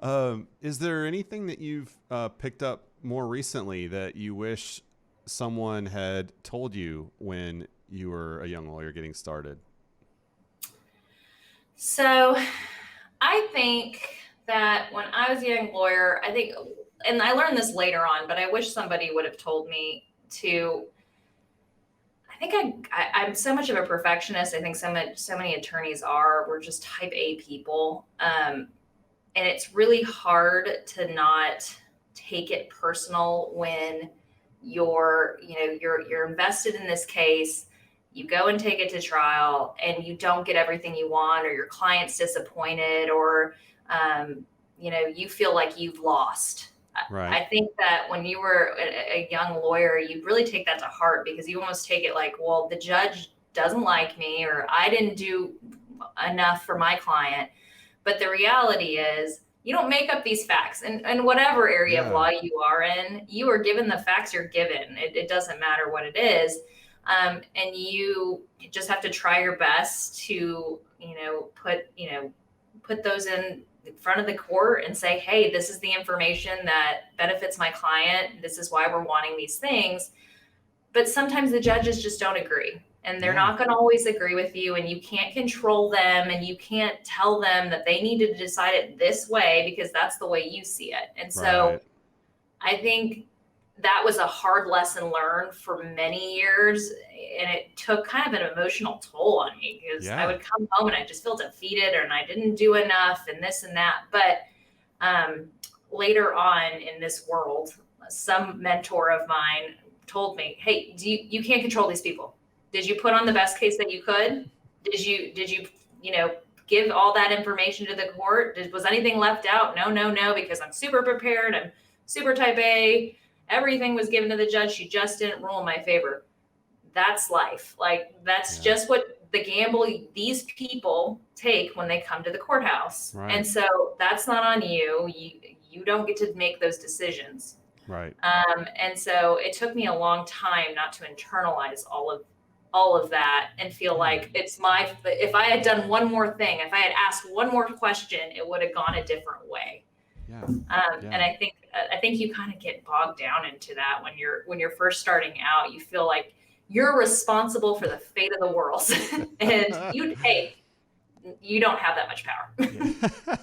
Is there anything that you've picked up more recently that you wish someone had told you when you were a young lawyer getting started? So I think that when I was a young lawyer, and I learned this later on, but I wish somebody would have told me to. I'm so much of a perfectionist. I think so many attorneys are. We're just type A people, and it's really hard to not take it personal when you're invested in this case. You go and take it to trial and you don't get everything you want, or your client's disappointed, or you feel like you've lost. Right. I think that when you were a young lawyer, you really take that to heart, because you almost take it like, well, the judge doesn't like me, or I didn't do enough for my client. But the reality is, you don't make up these facts. And whatever area of Yeah. law you are in, you are given the facts you're given. It doesn't matter what it is. And you just have to try your best to, put those in front of the court and say, hey, this is the information that benefits my client. This is why we're wanting these things. But sometimes the judges just don't agree, and they're Yeah. not going to always agree with you, and you can't control them, and you can't tell them that they need to decide it this way because that's the way you see it. And Right. so I think that was a hard lesson learned for many years, and it took kind of an emotional toll on me, because I Yeah. would come home and I just feel defeated, and I didn't do enough and this and that. But um, later on in this world, some mentor of mine told me, hey, you can't control these people. Did you put on the best case that you could? Did you give all that information to the court? Was anything left out? No, no, no, because I'm super prepared. I'm super type A. Everything was given to the judge. She just didn't rule in my favor. That's life. Like, that's Yeah. just what the gamble these people take when they come to the courthouse. And Right. so that's not on you. You don't get to make those decisions. Right. And so it took me a long time not to internalize all of that and feel Yeah. like if I had done one more thing, if I had asked one more question, it would have gone a different way. Yeah. And Yeah. I think you kind of get bogged down into that when you're first starting out. You feel like you're responsible for the fate of the world, and hey, you don't have that much power. Yeah.